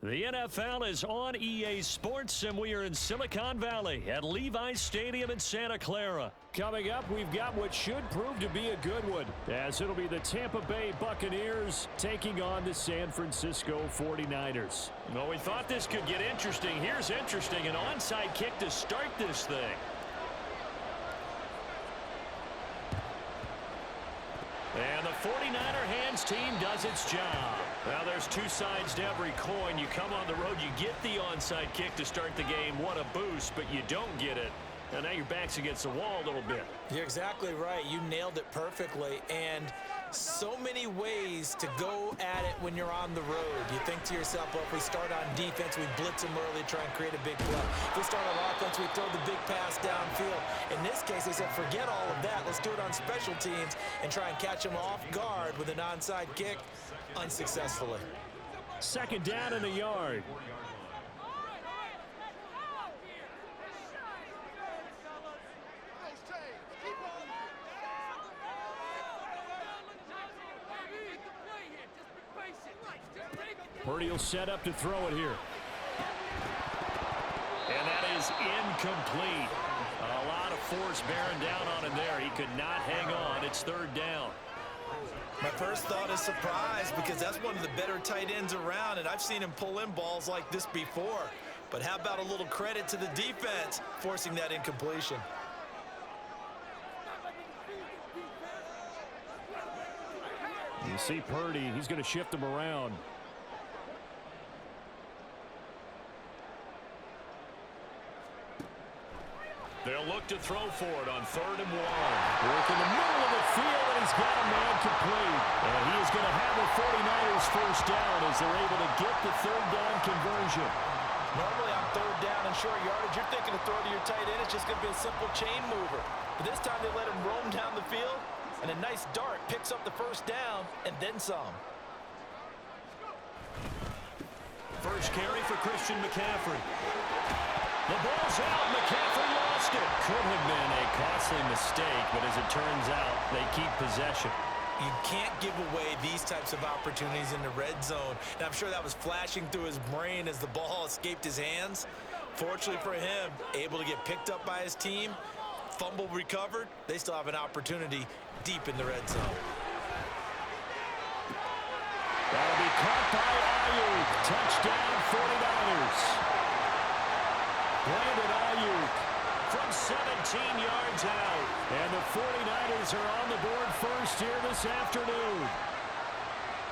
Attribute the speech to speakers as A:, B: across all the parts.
A: The NFL is on EA Sports, and we are in Silicon Valley at Levi's Stadium in Santa Clara.
B: Coming up, we've got what should prove to be a good one, as it'll be the Tampa Bay Buccaneers taking on the San Francisco 49ers.
A: Well, we thought this could get interesting. Here's interesting, an onside kick to start this thing. And the 49er hands team does its job. Now, there's two sides to every coin. You come on the road, you get the onside kick to start the game. What a boost, but you don't get it. And now your back's against the wall a little bit.
C: You're exactly right. You nailed it perfectly. And so many ways to go at it when you're on the road. You think to yourself, well, if we start on defense, we blitz them early, try and create a big play. If we start on offense, we throw the big pass downfield. In this case, they said, forget all of that. Let's do it on special teams and try and catch them off guard with an onside kick unsuccessfully.
B: Second down in the yard. Purdy will set up to throw it here.
A: And that is incomplete. A lot of force bearing down on him there. He could not hang on. It's third down.
C: My first thought is surprise, because that's one of the better tight ends around, and I've seen him pull in balls like this before. But how about a little credit to the defense forcing that incompletion?
B: You see Purdy, he's going to shift him around.
A: They'll look to throw for it on 3rd and 1.
B: Work in the middle of the field, and he's got a man complete.
A: And he is going to have the 49ers first down as they're able to get the third down conversion.
C: Normally on third down and short yardage, you're thinking to throw to your tight end. It's just going to be a simple chain mover. But this time they let him roam down the field, and a nice dart picks up the first down and then some.
A: First carry for Christian McCaffrey. The ball's out. McCaffrey lost it. Could have been a costly mistake, but as it turns out, they keep possession.
C: You can't give away these types of opportunities in the red zone. And I'm sure that was flashing through his brain as the ball escaped his hands. Fortunately for him, able to get picked up by his team, fumble recovered. They still have an opportunity deep in the red zone.
B: That'll be caught by Ayuk. Touchdown 49ers.
A: Brandon Ayuk from 17 yards out.
B: And the 49ers are on the board first here this afternoon.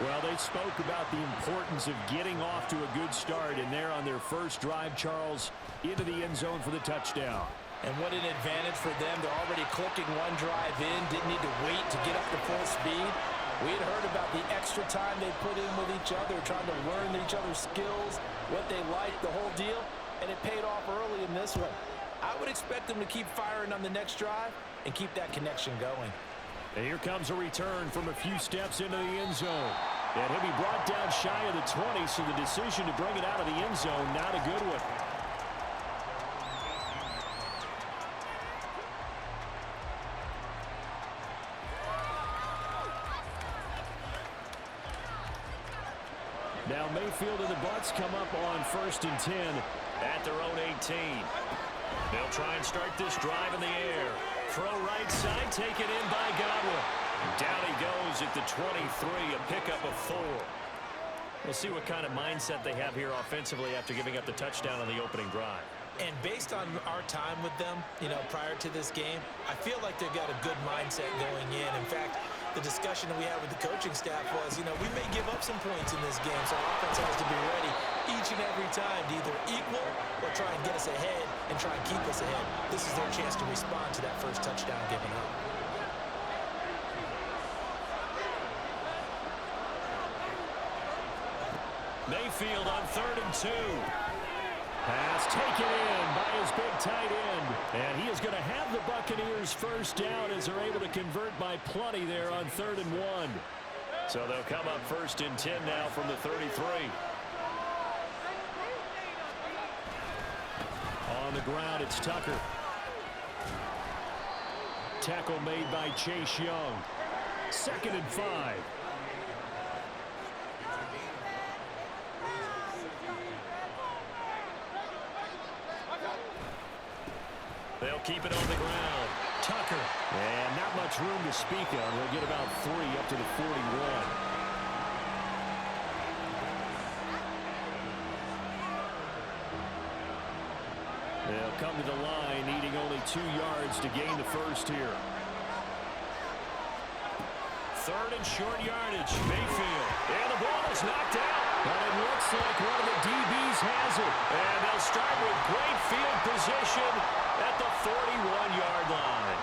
B: Well, they spoke about the importance of getting off to a good start, and they're on their first drive, Charles, into the end zone for the touchdown.
C: And what an advantage for them. They're already clicking one drive in, didn't need to wait to get up to full speed. We had heard about the extra time they put in with each other, trying to learn each other's skills, what they like, the whole deal. And it paid off early in this one. I would expect them to keep firing on the next drive and keep that connection going.
B: And here comes a return from a few steps into the end zone. And he'll be brought down shy of the 20, so the decision to bring it out of the end zone, not a good one. Now Mayfield and the Bucs come up on 1st and 10.
A: At their own 18. They'll try and start this drive in the air. Throw right side, taken in by Godwin. Down he goes at the 23, a pickup of 4. We'll see what kind of mindset they have here offensively after giving up the touchdown on the opening drive.
C: And based on our time with them, prior to this game, I feel like they've got a good mindset going in. In fact, the discussion that we had with the coaching staff was, we may give up some points in this game, so our offense has to be ready each and every time to either equal or try and get us ahead and try and keep us ahead. This is their chance to respond to that first touchdown given up.
A: Mayfield on 3rd and 2.
B: Pass taken in by his big tight end. And he is going to have the Buccaneers first down as they're able to convert by plenty there on 3rd and 1.
A: So they'll come up 1st and 10 now from the 33.
B: On the ground, it's Tucker. Tackle made by Chase Young. 2nd and 5.
A: keep it on the ground. Tucker.
B: And not much room to speak of. They'll get about 3 up to the 41. They'll come to the line, needing only 2 yards to gain the first here.
A: 3rd and short yardage. Mayfield. And the ball is knocked out.
B: But it looks like one of the DBs has it.
A: And they'll start with great field position at the 41-yard line.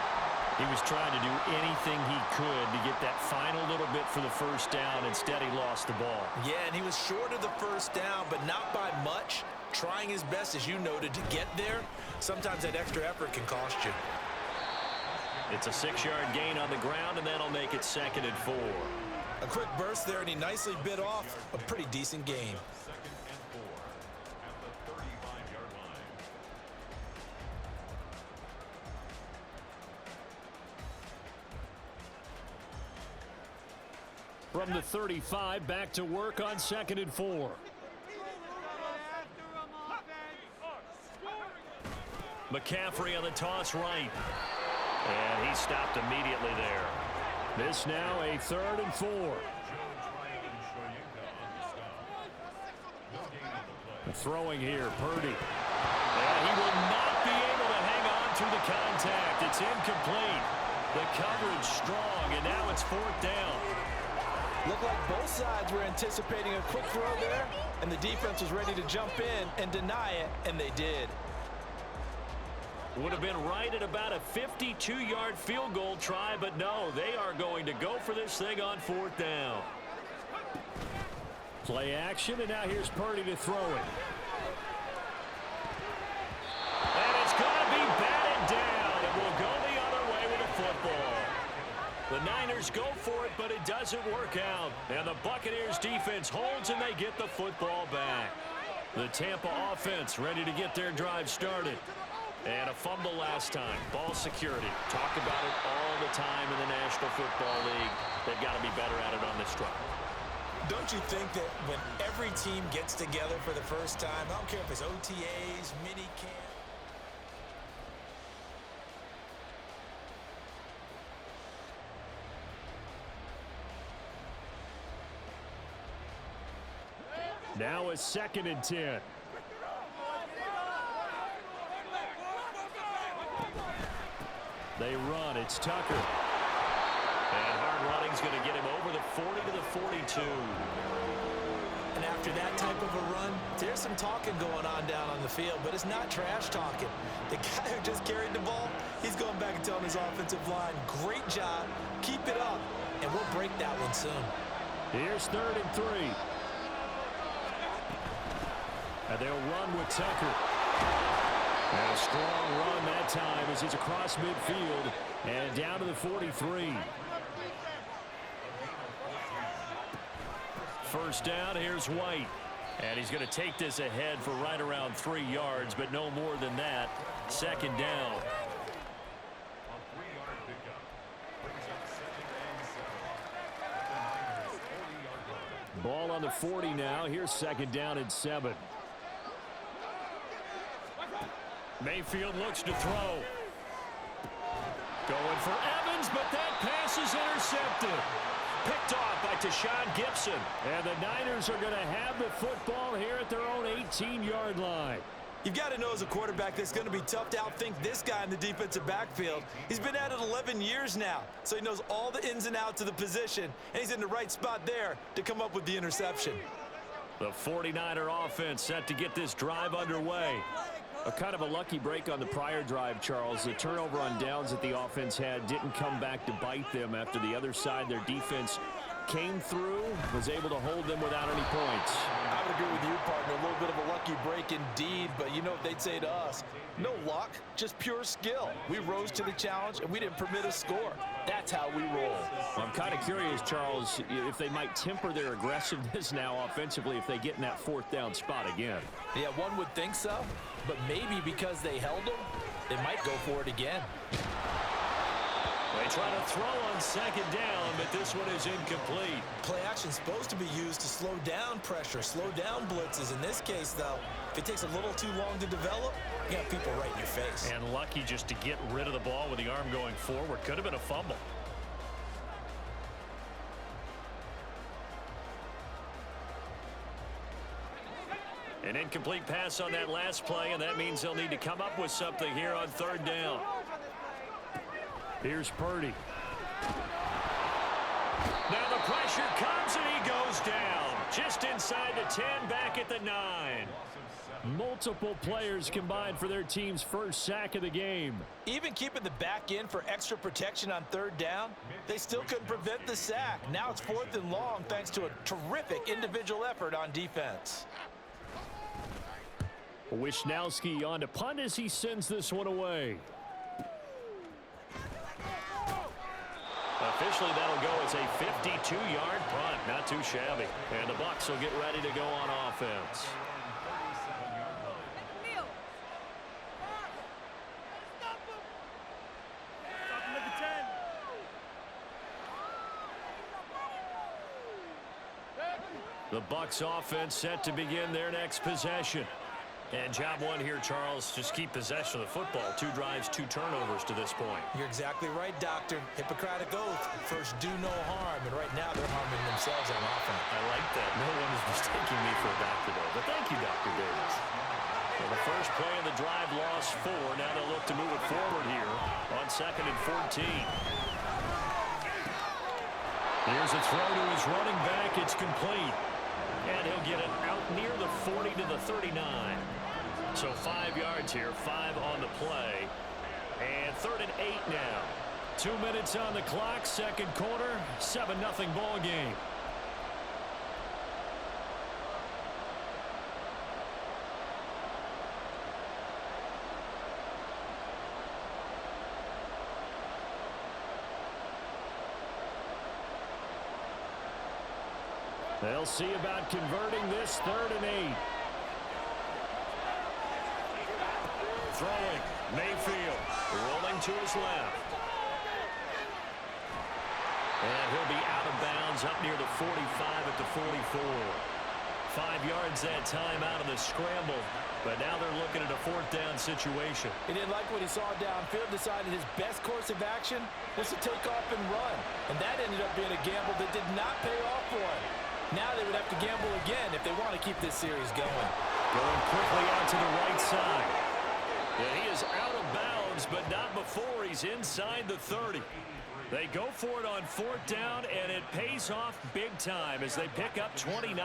B: He was trying to do anything he could to get that final little bit for the first down. Instead, he lost the ball.
C: Yeah, and he was short of the first down, but not by much. Trying his best, as you noted, to get there. Sometimes that extra effort can cost you.
A: It's a 6-yard gain on the ground, and that'll make it 2nd and 4.
C: A quick burst there, and he nicely bit off a pretty decent gain.
B: From the 35, back to work on 2nd and 4.
A: McCaffrey on the toss right. And he stopped immediately there.
B: This now a 3rd and 4. Throwing here, Purdy.
A: And he will not be able to hang on through the contact. It's incomplete. The coverage strong, and now it's 4th down.
C: Looked like both sides were anticipating a quick throw there, and the defense was ready to jump in and deny it, and they did.
A: Would have been right at about a 52-yard field goal try, but no, they are going to go for this thing on 4th down.
B: Play action, and now here's Purdy to throw it.
A: And it's going to be batted down, and we'll go the other way with the football. The Niners go for it, but it doesn't work out. And the Buccaneers defense holds, and they get the football back. The Tampa offense ready to get their drive started. And a fumble last time. Ball security. Talk about it all the time in the National Football League. They've got to be better at it on this drive.
C: Don't you think that when every team gets together for the first time, I don't care if it's OTAs, mini camp.
B: Now a 2nd and 10. They run. It's Tucker.
A: And hard running's going to get him over the 40 to the 42.
C: And after that type of a run, there's some talking going on down on the field, but it's not trash talking. The guy who just carried the ball, he's going back and telling his offensive line, great job, keep it up, and we'll break that one soon.
B: Here's 3rd and 3. And they'll run with Tucker. And a strong run that time as he's across midfield and down to the 43.
A: First down, here's White. And he's going to take this ahead for right around 3 yards, but no more than that. 2nd down.
B: Ball on the 40 now. Here's 2nd down and 7.
A: Mayfield looks to throw. Going for Evans, but that pass is intercepted. Picked off by Tashawn Gibson.
B: And the Niners are going to have the football here at their own 18-yard line.
C: You've got to know as a quarterback that's going to be tough to outthink this guy in the defensive backfield. He's been at it 11 years now, so he knows all the ins and outs of the position, and he's in the right spot there to come up with the interception.
A: The 49er offense set to get this drive underway.
B: A kind of a lucky break on the prior drive, Charles. The turnover on downs that the offense had didn't come back to bite them after the other side. Their defense came through, was able to hold them without any points.
C: I would agree with you, partner. A little bit of a lucky break indeed, but you know what they'd say to us? No luck, just pure skill. We rose to the challenge, and we didn't permit a score. That's how we roll.
B: Well, I'm kind of curious, Charles, if they might temper their aggressiveness now offensively if they get in that 4th down spot again.
C: Yeah, one would think so, but maybe because they held them, they might go for it again.
A: They try to throw on second down, but this one is incomplete.
C: Play action is supposed to be used to slow down pressure, slow down blitzes. In this case, though, if it takes a little too long to develop, you got people right in your face.
A: And lucky just to get rid of the ball with the arm going forward. Could have been a fumble. An incomplete pass on that last play, and that means they'll need to come up with something here on third down.
B: Here's Purdy.
A: Now the pressure comes, and he goes down. Just inside the 10, back at the 9.
B: Multiple players combined for their team's first sack of the game.
C: Even keeping the back in for extra protection on third down, they still couldn't prevent the sack. Now it's 4th and long thanks to a terrific individual effort on defense.
B: Wisnowski on to punt as he sends this one away.
A: Officially, that'll go as a 52-yard punt. Not too shabby. And the Bucs will get ready to go on offense. The Bucs offense set to begin their next possession. And job one here, Charles, just keep possession of the football. 2 drives, 2 turnovers to this point.
C: You're exactly right, Doctor. Hippocratic oath. First, do no harm. And right now, they're harming themselves on offense.
A: I like that. No one is mistaking me for a doctor, though. But thank you, Dr. Davis. Well, the first play of the drive lost 4. Now they'll look to move it forward here on 2nd and 14. Here's a throw to his running back. It's complete. And he'll get it out near the 40 to the 39. So 5 yards here, 5 on the play. And 3rd and 8 now.
B: 2 minutes on the clock, second quarter, 7-0 ball game. They'll see about converting this 3rd and 8.
A: Throwing, Mayfield, rolling to his left. And he'll be out of bounds up near the 45 at the 44. 5 yards that time out of the scramble. But now they're looking at a 4th down situation.
C: He didn't like what he saw downfield, decided his best course of action was to take off and run. And that ended up being a gamble that did not pay off for him. Now they would have to gamble again if they want to keep this series going.
A: Going quickly out to the right side. Yeah, he is out of bounds, but not before he's inside the 30. They go for it on 4th down, and it pays off big time as they pick up 29.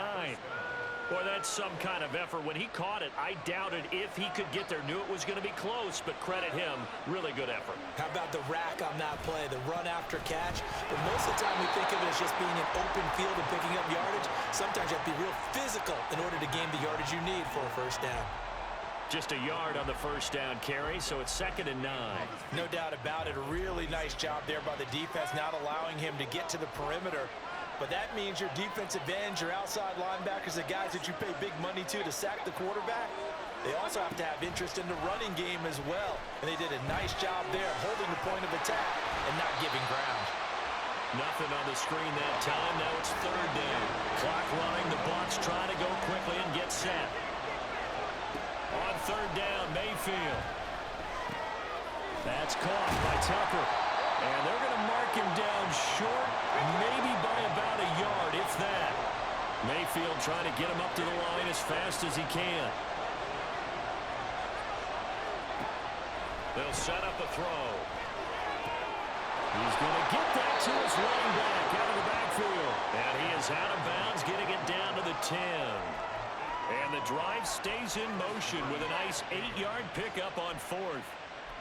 A: Boy, that's some kind of effort. When he caught it, I doubted if he could get there. Knew it was going to be close, but credit him. Really good effort.
C: How about the rack on that play, the run after catch? But most of the time we think of it as just being an open field and picking up yardage. Sometimes you have to be real physical in order to gain the yardage you need for a first down.
A: Just a yard on the first down carry, so it's 2nd and 9.
C: No doubt about it. A really nice job there by the defense, not allowing him to get to the perimeter. But that means your defensive ends, your outside linebackers, the guys that you pay big money to sack the quarterback, they also have to have interest in the running game as well. And they did a nice job there, holding the point of attack and not giving ground.
A: Nothing on the screen that time. Now it's 3rd down. Clock running. The Bucs try to go quickly and get set. On 3rd down, Mayfield. That's caught by Tucker. And they're going to mark him down short, maybe by about a yard, if that. Mayfield trying to get him up to the line as fast as he can. They'll set up a throw. He's going to get that to his running back out of the backfield. And he is out of bounds, getting it down to the 10. And the drive stays in motion with a nice 8-yard pickup on 4th.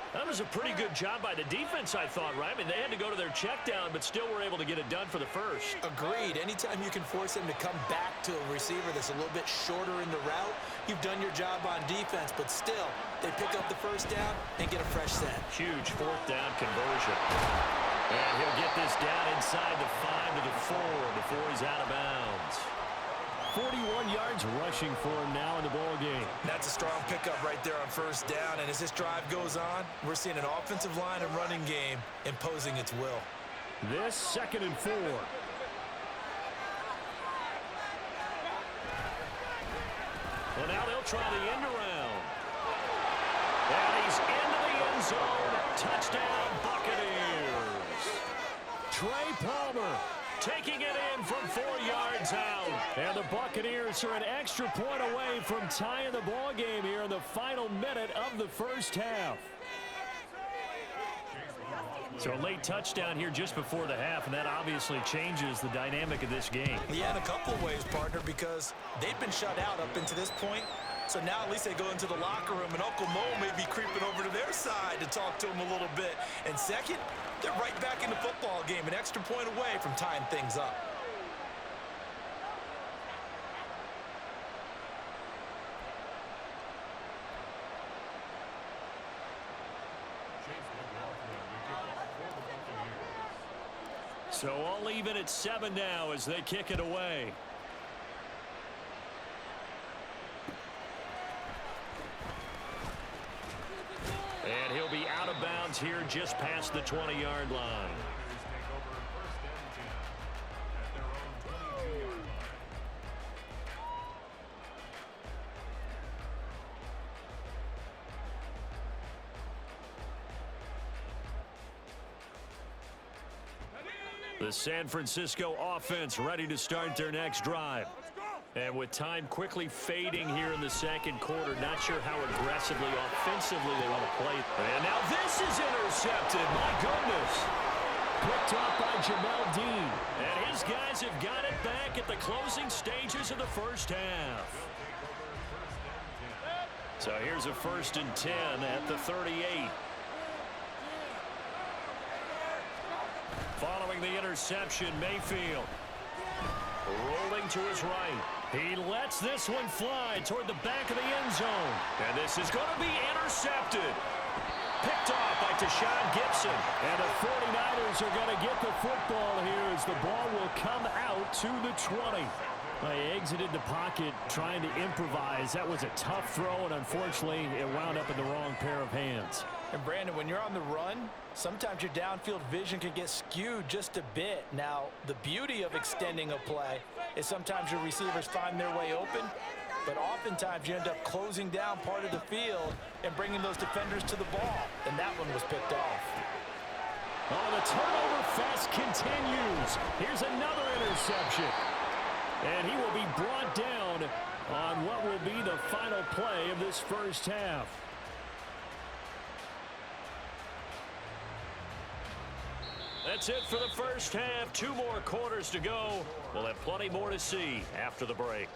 A: That was a pretty good job by the defense, I thought, right? I mean, they had to go to their check down, but still were able to get it done for the first.
C: Agreed. Anytime you can force them to come back to a receiver that's a little bit shorter in the route, you've done your job on defense, but still, they pick up the first down and get a fresh set.
A: Huge 4th down conversion. And he'll get this down inside the 5 to the 4 before he's out of bounds.
B: 41 yards rushing for him now in the ball game.
C: That's a strong pickup right there on first down. And as this drive goes on, we're seeing an offensive line and running game imposing its will.
B: This 2nd and 4. Well, now they'll try the end around. And he's into the end zone. Touchdown, Buccaneers. Trey Palmer taking it in from 4 yards out. And the Buccaneers are an extra point away from tying the ball game here in the final minute of the first half. So a late touchdown here just before the half, and that obviously changes the dynamic of this game.
C: Yeah, in a couple of ways, partner, because they've been shut out up into this point. So now at least they go into the locker room, and Uncle Mo may be creeping over to their side to talk to him a little bit. And second, they're right back in the football game, an extra point away from tying things up.
B: So all even at 7 now as they kick it away. And he'll be out of bounds here just past the 20-yard line. The San Francisco offense ready to start their next drive. And with time quickly fading here in the second quarter, not sure how aggressively, offensively they want to play. And now this is intercepted. My goodness. Picked off by Jamel Dean. And his guys have got it back at the closing stages of the first half. So here's a 1st and 10 at the 38. Following the interception, Mayfield rolling to his right. He lets this one fly toward the back of the end zone. And this is going to be intercepted. Picked off by Tashawn Gibson. And the 49ers are going to get the football here as the ball will come out to the 20. They exited the pocket trying to improvise. That was a tough throw, and unfortunately, it wound up in the wrong pair of hands.
C: And Brandon, when you're on the run, sometimes your downfield vision can get skewed just a bit. Now, the beauty of extending a play is sometimes your receivers find their way open, but oftentimes you end up closing down part of the field and bringing those defenders to the ball. And that one was picked off.
B: Oh, the turnover fest continues. Here's another interception. And he will be brought down on what will be the final play of this first half. That's it for the first half. 2 more quarters to go. We'll have plenty more to see after the break.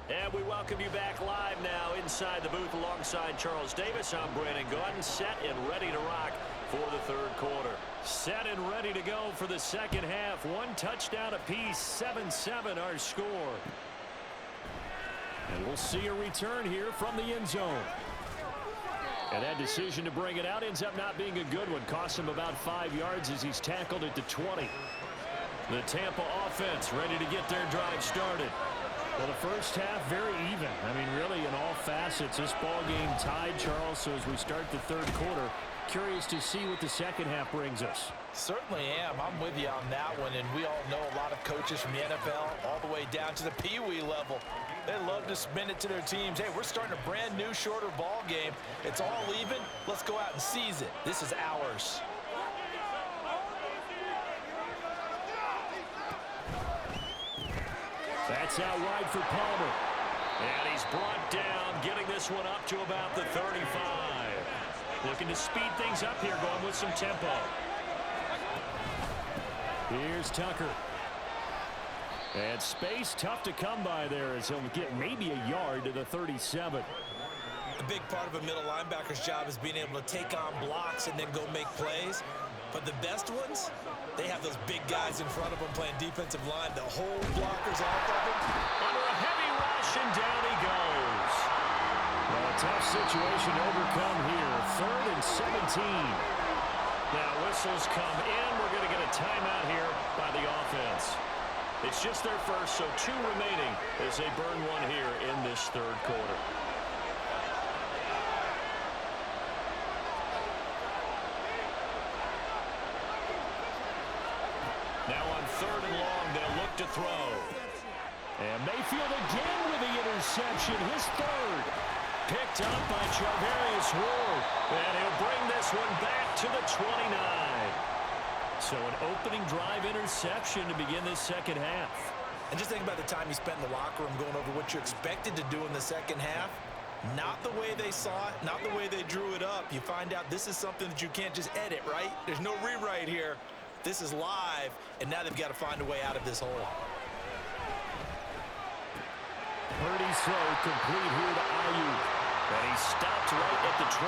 B: And we welcome you back live now inside the booth alongside Charles Davis. I'm Brandon Gaudin, set and ready to rock for the third quarter. Set and ready to go for the second half. 1 touchdown apiece, 7-7 our score. And we'll see a return here from the end zone. And that decision to bring it out ends up not being a good one. Costs him about 5 yards as he's tackled at the 20. The Tampa offense ready to get their drive started. Well, the first half very even. I mean, really in all facets, this ball game tied, Charles. So as we start the third quarter, curious to see what the second half brings us.
C: Certainly am. I'm with you on that one. And we all know a lot of coaches from the NFL all the way down to the Pee-wee level. They love to spin it to their teams. Hey, we're starting a brand new, shorter ball game. It's all even. Let's go out and seize it. This is ours.
B: That's out wide for Palmer. And he's brought down, getting this one up to about the 35. Looking to speed things up here, going with some tempo. Here's Tucker. And space tough to come by there as he'll get maybe a yard to the 37.
C: A big part of a middle linebacker's job is being able to take on blocks and then go make plays. But the best ones, they have those big guys in front of them playing defensive line. The whole blockers off of them.
B: Under a heavy rush.
A: rush, and down he goes.
B: Well, a tough situation to overcome here. 3rd and 17.
A: Now whistles come in. We're going to get a timeout here by the offense. It's just their first, so 2 remaining as they burn one here in this 3rd quarter. Now on 3rd and long, they'll look to throw.
B: And Mayfield again with the interception, his 3rd.
A: Picked up by Charvarius Ward. And he'll bring this one back to the 29. So an opening drive interception to begin this second half.
C: And just think about the time you spent in the locker room going over what you expected to do in the second half. Not the way they saw it, not the way they drew it up. You find out this is something that you can't just edit, right? There's no rewrite here. This is live, and now they've got to find a way out of this hole.
B: Purdy's throw complete here to Ayuk.
A: And he stopped right at the 25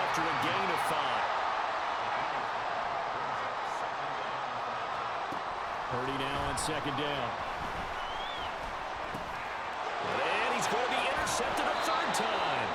A: after a gain of 5.
B: Purdy now on 2nd down.
A: And he's going to be intercepted a 3rd time.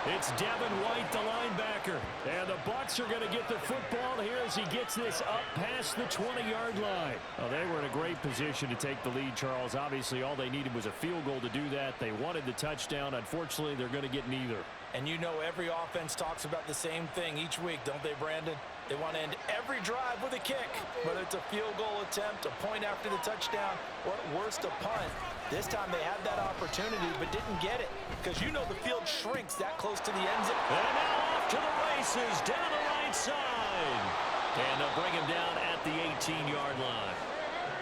B: It's Devin White, the linebacker. And the Bucs are going to get the football here as he gets this up past the 20-yard line. Well, they were in a great position to take the lead, Charles. Obviously, all they needed was a field goal to do that. They wanted the touchdown. Unfortunately, they're going to get neither.
C: And you know every offense talks about the same thing each week, don't they, Brandon? They want to end every drive with a kick, whether it's a field goal attempt, a point after the touchdown, or at worst, a punt. This time they had that opportunity but didn't get it because you know the field shrinks that close to the end zone.
A: And now off to the races down the right side. And they'll bring him down at the 18-yard line.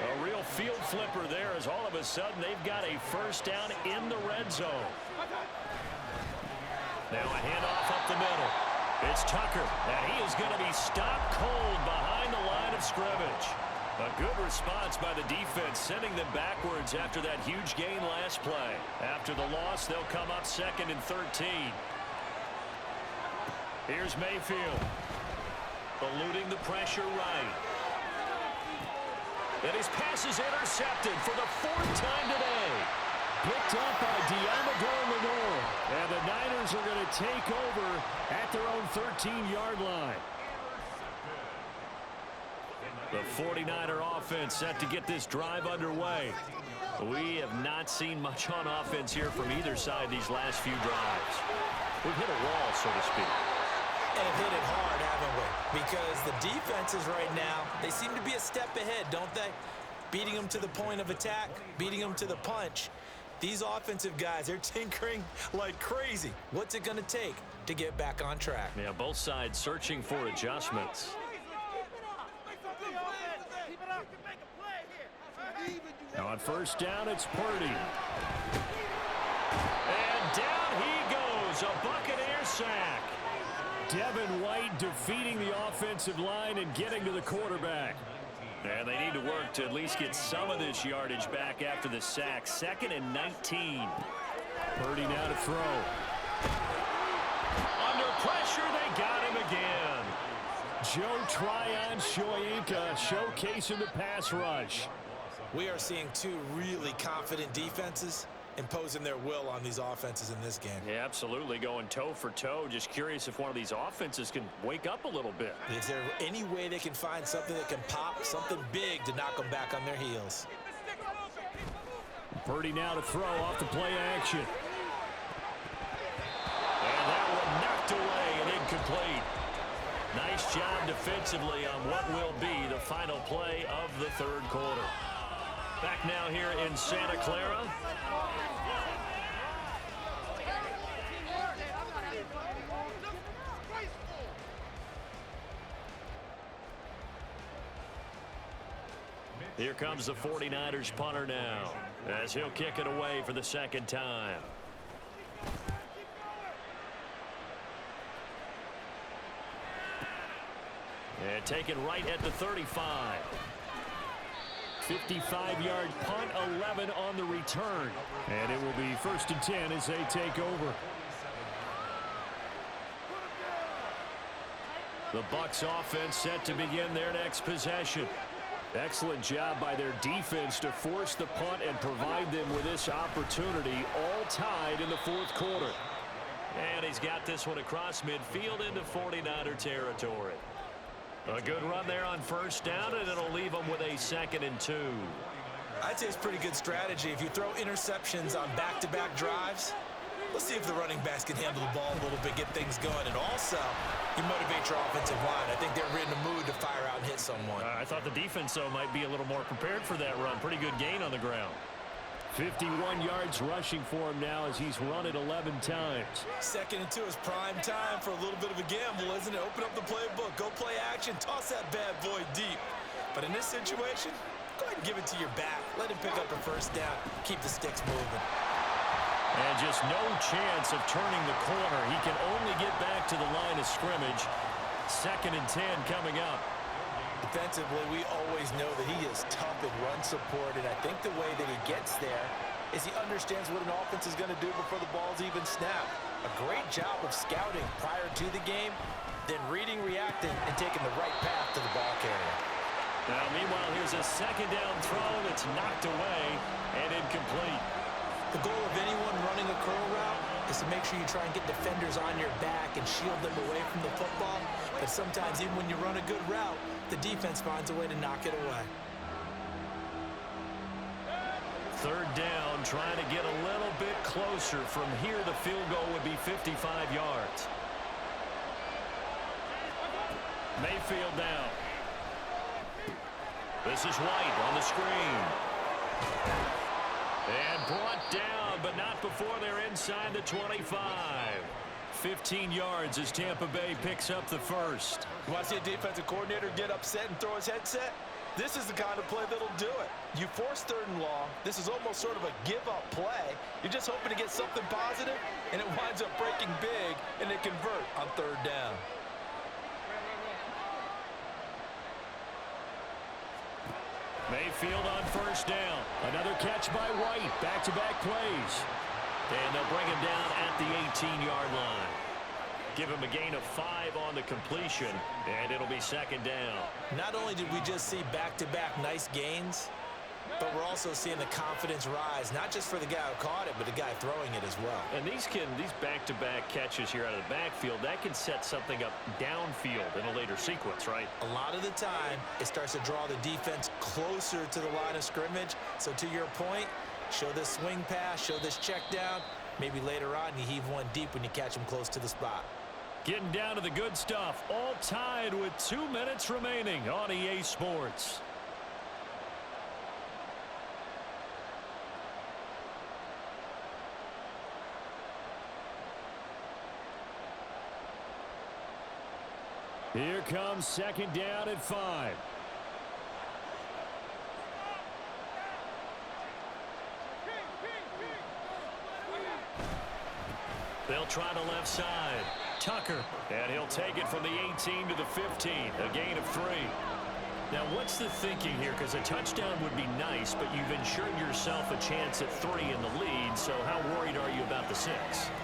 A: A real field flipper there as all of a sudden they've got a 1st down in the red zone. Now a handoff up the middle. It's Tucker, and he is going to be stopped cold behind the line of scrimmage. A good response by the defense, sending them backwards after that huge gain last play. After the loss, they'll come up 2nd and 13. Here's Mayfield, eluding the pressure right. And his pass is intercepted for the 4th time today.
B: Picked up by Diamador Lenore. And the Niners are going to take over at their own 13-yard line.
A: The 49er offense set to get this drive underway. We have not seen much on offense here from either side these last few drives. We've hit a wall, so to speak.
C: And have hit it hard, haven't we? Because the defenses right now, they seem to be a step ahead, don't they? Beating them to the point of attack, beating them to the punch. These offensive guys, they're tinkering like crazy. What's it going to take to get back on track?
A: Yeah, both sides searching for adjustments.
B: Now on 1st down, it's Purdy.
A: And down he goes, a Buccaneer sack.
B: Devin White defeating the offensive line and getting to the quarterback.
A: And they need to work to at least get some of this yardage back after the sack. 2nd and 19.
B: Purdy now to throw.
A: Under pressure, they got him again.
B: Joe Tryon-Shoyinka showcasing the pass rush.
C: We are seeing 2 really confident defenses imposing their will on these offenses in this game.
A: Yeah, absolutely, going toe for toe. Just curious if one of these offenses can wake up a little bit.
C: Is there any way they can find something that can pop, something big to knock them back on their heels?
B: Purdy now to throw off the play action.
A: And that one knocked away and incomplete. Nice job defensively on what will be the final play of the 3rd quarter. Back now here in Santa Clara. Here comes the 49ers punter now, as he'll kick it away for the 2nd time. And taken right at the 35. 55-yard punt, 11 on the return.
B: And it will be 1st and 10 as they take over.
A: The Bucs offense set to begin their next possession.
B: Excellent job by their defense to force the punt and provide them with this opportunity, all tied in the fourth quarter.
A: And he's got this one across midfield into 49er territory. A good run there on first down, and it'll leave them with a 2nd and 2.
C: I'd say it's pretty good strategy. If you throw interceptions on back-to-back drives, let's see if the running backs can handle the ball a little bit, get things going. And also, you motivate your offensive line. I think they're in the mood to fire out and hit someone.
A: I thought the defense, though, might be a little more prepared for that run. Pretty good gain on the ground.
B: 51 yards rushing for him now as he's run it 11 times.
C: 2nd and 2 is prime time for a little bit of a gamble, isn't it? Open up the playbook, go play action, toss that bad boy deep. But in this situation, go ahead and give it to your back. Let him pick up a first down. Keep the sticks moving.
A: And just no chance of turning the corner. He can only get back to the line of scrimmage. 2nd and 10 coming up.
C: Defensively, we always know that he is tough in run support, and I think the way that he gets there is he understands what an offense is going to do before the ball's even snapped. A great job of scouting prior to the game, then reading, reacting, and taking the right path to the ball carrier.
A: Now, meanwhile, here's a 2nd down throw that's knocked away and incomplete.
C: The goal of anyone running a curl route is to make sure you try and get defenders on your back and shield them away from the football. But sometimes, even when you run a good route, the defense finds a way to knock it away.
A: 3rd down, trying to get a little bit closer. From here, the field goal would be 55 yards. Mayfield down. This is White on the screen. And brought down, but not before they're inside the 25. 15 yards as Tampa Bay picks up the first.
C: You want to see a defensive coordinator get upset and throw his headset? This is the kind of play that'll do it. You force 3rd and long. This is almost sort of a give-up play. You're just hoping to get something positive, and it winds up breaking big, and they convert on 3rd down.
B: Mayfield on first down. Another catch by White. Back-to-back plays.
A: And they'll bring him down at the 18-yard line. Give him a gain of 5 on the completion, and it'll be 2nd down.
C: Not only did we just see back-to-back nice gains, but we're also seeing the confidence rise, not just for the guy who caught it, but the guy throwing it as well.
A: And these back-to-back catches here out of the backfield, that can set something up downfield in a later sequence, right?
C: A lot of the time, it starts to draw the defense closer to the line of scrimmage. So to your point, show this swing pass, show this check down. Maybe later on you heave one deep when you catch him close to the spot.
A: Getting down to the good stuff, all tied with 2 minutes remaining on EA Sports.
B: Here comes 2nd down at 5.
A: They'll try the left side. Tucker. And he'll take it from the 18 to the 15. A gain of 3. Now, what's the thinking here? Because a touchdown would be nice, but you've ensured yourself a chance at 3 in the lead, so how worried are you about the 6?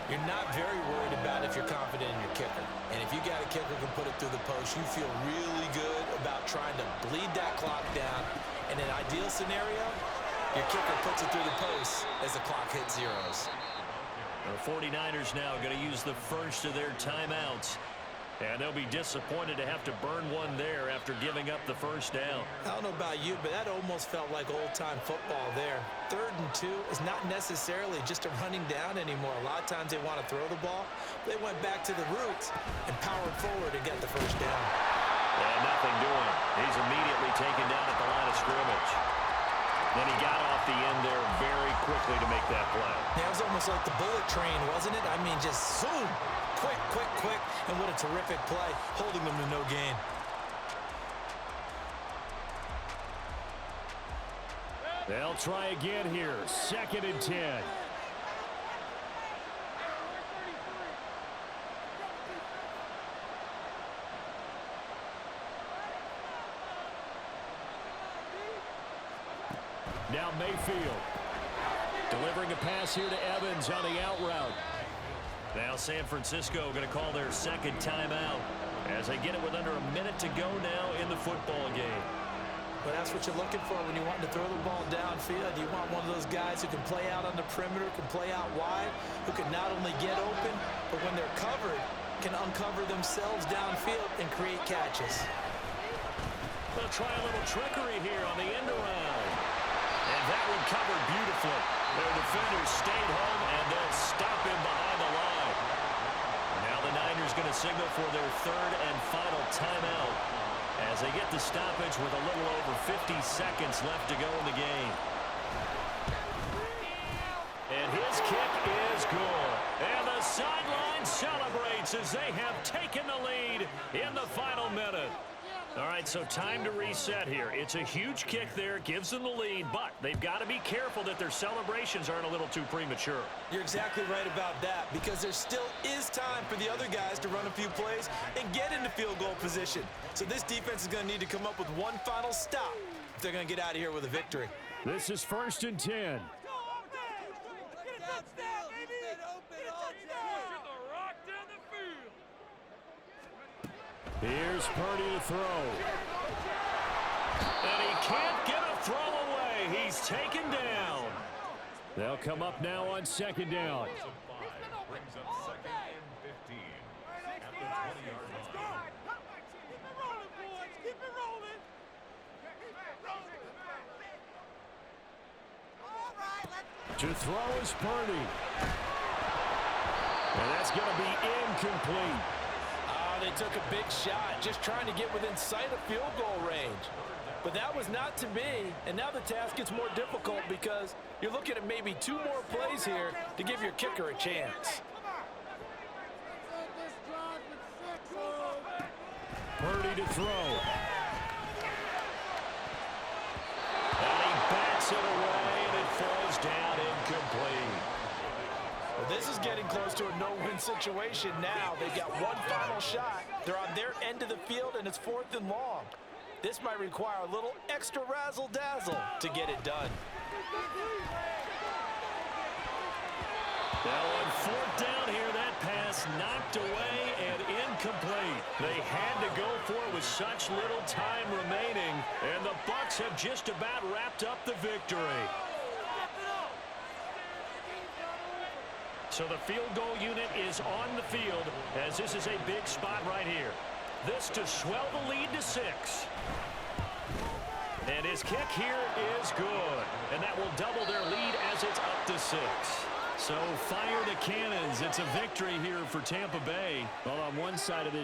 C: You're not very worried about it if you're confident in your kicker. And if you got a kicker who can put it through the post, you feel really good about trying to bleed that clock down. In an ideal scenario, your kicker puts it through the post as the clock hits zeros.
A: The 49ers now going to use the first of their timeouts. And they'll be disappointed to have to burn one there after giving up the first down.
C: I don't know about you, but that almost felt like old-time football there. 3rd and 2 is not necessarily just a running down anymore. A lot of times they want to throw the ball. They went back to the roots and powered forward to get the first down.
A: And nothing doing. He's immediately taken down at the line of scrimmage. Then he got off the end there very quickly to make that play.
C: Yeah, it was almost like the bullet train, wasn't it? I mean, just zoom. Quick, quick, quick, and what a terrific play, holding them to no gain.
B: They'll try again here, 2nd and 10. Now Mayfield, delivering a pass here to Evans on the out route.
A: Now San Francisco going to call their 2nd timeout as they get it with under a minute to go now in the football game.
C: But that's what you're looking for when you want to throw the ball downfield. You want one of those guys who can play out on the perimeter, can play out wide, who can not only get open, but when they're covered, can uncover themselves downfield and create catches.
A: They'll try a little trickery here on the end around. And that one covered beautifully. Their defenders stayed home, and they'll stop him behind the line. Now the Niners going to signal for their third and final timeout as they get the stoppage with a little over 50 seconds left to go in the game. And his kick is good. And the sideline celebrates as they have taken the lead in the final minute. All right, so time to reset here. It's a huge kick there, gives them the lead, but they've got to be careful that their celebrations aren't a little too premature.
C: You're exactly right about that, because there still is time for the other guys to run a few plays and get into field goal position. So this defense is going to need to come up with one final stop if they're going to get out of here with a victory.
B: This is 1st and 10. Here's Purdy to throw.
A: And he can't get a throw away. He's taken down.
B: They'll come up now on 2nd down.
D: Brings up 2nd and 15 at the 20-yard line.
E: Keep it rolling, boys. Keep it rolling. All right, let's
B: To throw is Purdy. And that's going to be incomplete.
C: They took a big shot, just trying to get within sight of field goal range. But that was not to be, and now the task gets more difficult because you're looking at maybe 2 more plays here to give your kicker a chance.
B: Purdy to throw.
A: And he bats it away, and it falls down incomplete.
C: Well, this is getting close to a no-win situation now. They've got one final shot. They're on their end of the field, and it's 4th and long. This might require a little extra razzle-dazzle to get it done.
A: Now on 4th down here, that pass knocked away and incomplete. They had to go for it with such little time remaining, and the Bucs have just about wrapped up the victory. So the field goal unit is on the field as this is a big spot right here. This to swell the lead to 6. And his kick here is good. And that will double their lead as it's up to 6. So fire the cannons. It's a victory here for Tampa Bay.
B: Well, on one side of this